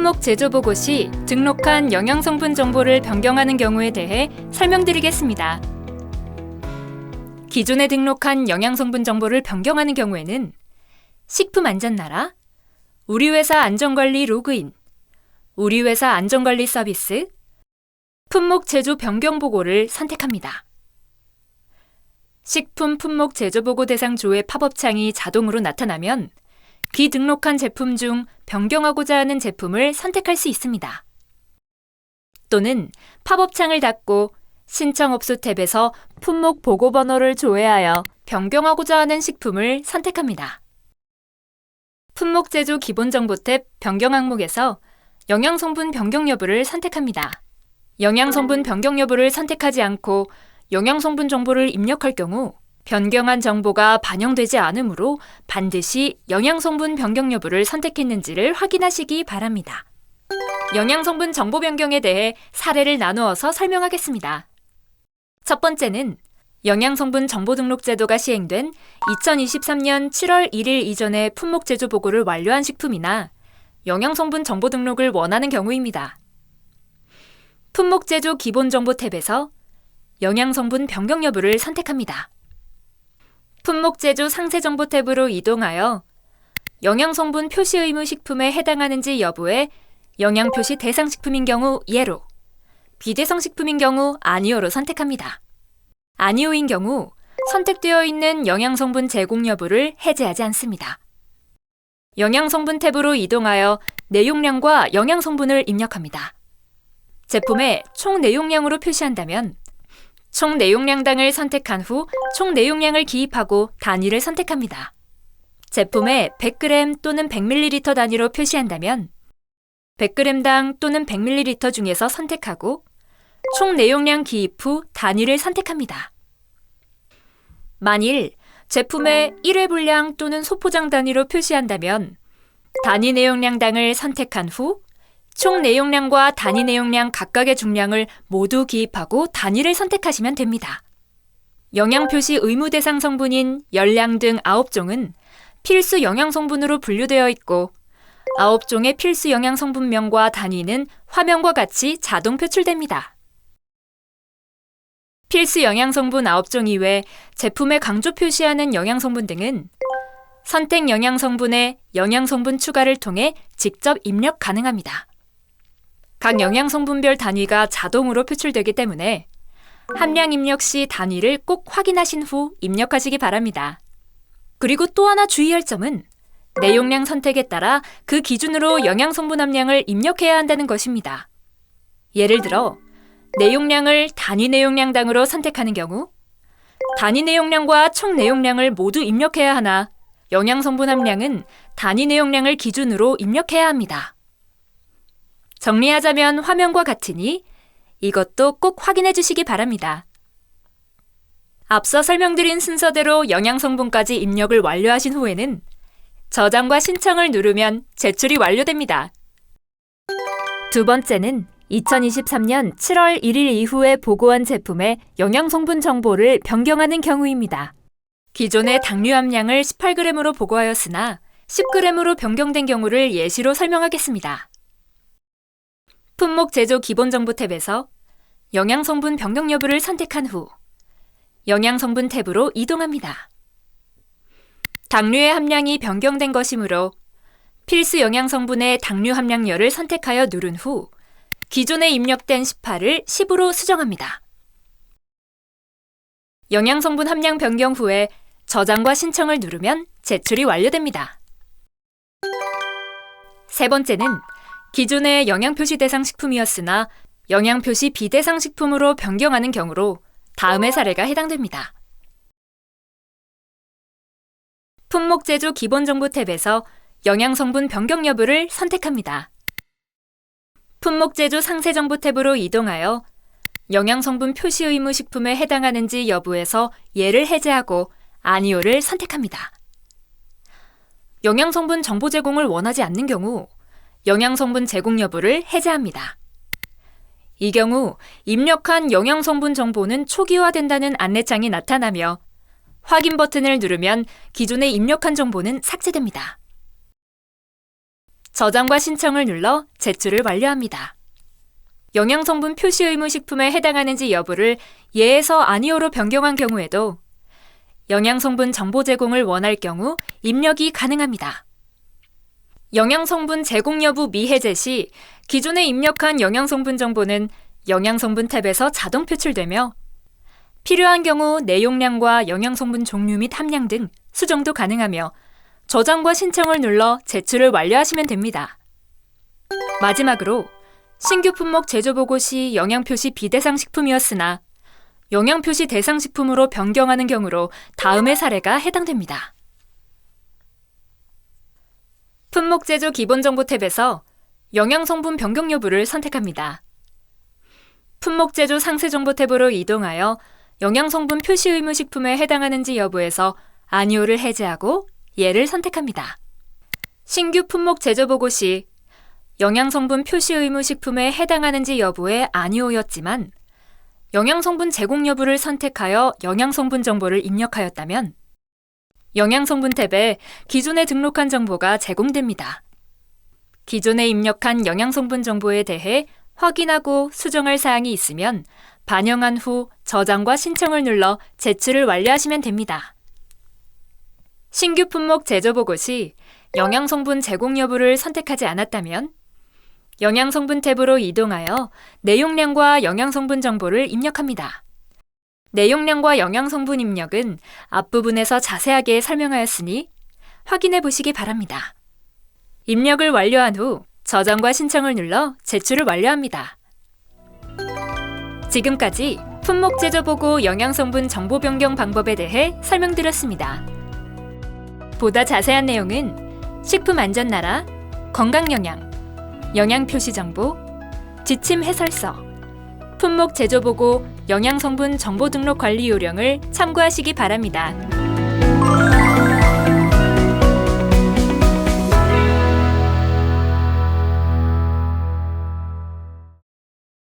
품목 제조 보고 시 등록한 영양성분 정보를 변경하는 경우에 대해 설명드리겠습니다. 기존에 등록한 영양성분 정보를 변경하는 경우에는 식품안전나라, 우리 회사 안전관리 로그인, 우리 회사 안전관리 서비스, 품목 제조 변경 보고를 선택합니다. 식품 품목 제조 보고 대상 조회 팝업창이 자동으로 나타나면 기등록한 제품 중 변경하고자 하는 제품을 선택할 수 있습니다. 또는 팝업창을 닫고 신청업소 탭에서 품목 보고 번호를 조회하여 변경하고자 하는 식품을 선택합니다. 품목 제조 기본 정보 탭 변경 항목에서 영양성분 변경 여부를 선택합니다. 영양성분 변경 여부를 선택하지 않고 영양성분 정보를 입력할 경우 변경한 정보가 반영되지 않으므로 반드시 영양성분 변경 여부를 선택했는지를 확인하시기 바랍니다. 영양성분 정보 변경에 대해 사례를 나누어서 설명하겠습니다. 첫 번째는 영양성분 정보 등록 제도가 시행된 2023년 7월 1일 이전에 품목 제조 보고를 완료한 식품이나 영양성분 정보 등록을 원하는 경우입니다. 품목 제조 기본 정보 탭에서 영양성분 변경 여부를 선택합니다. 품목 제조 상세 정보 탭으로 이동하여 영양성분 표시 의무 식품에 해당하는지 여부에 영양 표시 대상 식품인 경우 예로, 비대상 식품인 경우 아니오로 선택합니다. 아니오인 경우 선택되어 있는 영양성분 제공 여부를 해제하지 않습니다. 영양성분 탭으로 이동하여 내용량과 영양성분을 입력합니다. 제품의 총 내용량으로 표시한다면 총 내용량당을 선택한 후 총 내용량을 기입하고 단위를 선택합니다. 제품에 100g 또는 100ml 단위로 표시한다면 100g당 또는 100ml 중에서 선택하고 총 내용량 기입 후 단위를 선택합니다. 만일 제품에 1회 분량 또는 소포장 단위로 표시한다면 단위 내용량당을 선택한 후 총 내용량과 단위 내용량 각각의 중량을 모두 기입하고 단위를 선택하시면 됩니다. 영양 표시 의무 대상 성분인 열량 등 9종은 필수 영양 성분으로 분류되어 있고 9종의 필수 영양 성분명과 단위는 화면과 같이 자동 표출됩니다. 필수 영양 성분 9종 이외 제품에 강조 표시하는 영양 성분 등은 선택 영양 성분에 영양 성분 추가를 통해 직접 입력 가능합니다. 각 영양 성분별 단위가 자동으로 표출되기 때문에 함량 입력 시 단위를 꼭 확인하신 후 입력하시기 바랍니다. 그리고 또 하나 주의할 점은 내용량 선택에 따라 그 기준으로 영양 성분 함량을 입력해야 한다는 것입니다. 예를 들어 내용량을 단위 내용량당으로 선택하는 경우 단위 내용량과 총 내용량을 모두 입력해야 하나 영양 성분 함량은 단위 내용량을 기준으로 입력해야 합니다. 정리하자면 화면과 같으니 이것도 꼭 확인해 주시기 바랍니다. 앞서 설명드린 순서대로 영양 성분까지 입력을 완료하신 후에는 저장과 신청을 누르면 제출이 완료됩니다. 두 번째는 2023년 7월 1일 이후에 보고한 제품의 영양 성분 정보를 변경하는 경우입니다. 기존의 당류 함량을 18g으로 보고하였으나 10g으로 변경된 경우를 예시로 설명하겠습니다. 품목 제조 기본 정보 탭에서 영양성분 변경 여부를 선택한 후 영양성분 탭으로 이동합니다. 당류의 함량이 변경된 것이므로 필수 영양성분의 당류 함량열을 선택하여 누른 후 기존에 입력된 18을 10으로 수정합니다. 영양성분 함량 변경 후에 저장과 신청을 누르면 제출이 완료됩니다. 세 번째는 기존의 영양표시 대상 식품이었으나 영양표시 비대상 식품으로 변경하는 경우로 다음의 사례가 해당됩니다. 품목 제조 기본 정보 탭에서 영양성분 변경 여부를 선택합니다. 품목 제조 상세 정보 탭으로 이동하여 영양성분 표시 의무 식품에 해당하는지 여부에서 예를 해제하고 아니오를 선택합니다. 영양성분 정보 제공을 원하지 않는 경우 영양성분 제공 여부를 해제합니다. 이 경우 입력한 영양성분 정보는 초기화된다는 안내창이 나타나며 확인 버튼을 누르면 기존에 입력한 정보는 삭제됩니다. 저장과 신청을 눌러 제출을 완료합니다. 영양성분 표시 의무 식품에 해당하는지 여부를 예에서 아니오로 변경한 경우에도 영양성분 정보 제공을 원할 경우 입력이 가능합니다. 영양성분 제공 여부 미해제 시 기존에 입력한 영양성분 정보는 영양성분 탭에서 자동 표출되며 필요한 경우 내용량과 영양성분 종류 및 함량 등 수정도 가능하며 저장과 신청을 눌러 제출을 완료하시면 됩니다. 마지막으로 신규 품목 제조 보고 시 영양표시 비대상 식품이었으나 영양표시 대상 식품으로 변경하는 경우로 다음의 사례가 해당됩니다. 품목 제조 기본 정보 탭에서 영양성분 변경 여부를 선택합니다. 품목 제조 상세 정보 탭으로 이동하여 영양성분 표시 의무 식품에 해당하는지 여부에서 아니오를 해제하고 예를 선택합니다. 신규 품목 제조 보고 시 영양성분 표시 의무 식품에 해당하는지 여부에 아니오였지만 영양성분 제공 여부를 선택하여 영양성분 정보를 입력하였다면 영양성분 탭에 기존에 등록한 정보가 제공됩니다. 기존에 입력한 영양성분 정보에 대해 확인하고 수정할 사항이 있으면 반영한 후 저장과 신청을 눌러 제출을 완료하시면 됩니다. 신규 품목 제조 보고 시 영양성분 제공 여부를 선택하지 않았다면 영양성분 탭으로 이동하여 내용량과 영양성분 정보를 입력합니다. 내용량과 영양성분 입력은 앞부분에서 자세하게 설명하였으니 확인해 보시기 바랍니다. 입력을 완료한 후 저장과 신청을 눌러 제출을 완료합니다. 지금까지 품목 제조 보고 영양성분 정보 변경 방법에 대해 설명드렸습니다. 보다 자세한 내용은 식품안전나라, 건강영양, 영양표시정보, 지침 해설서, 품목 제조 보고 영양성분 정보 등록 관리 요령을 참고하시기 바랍니다.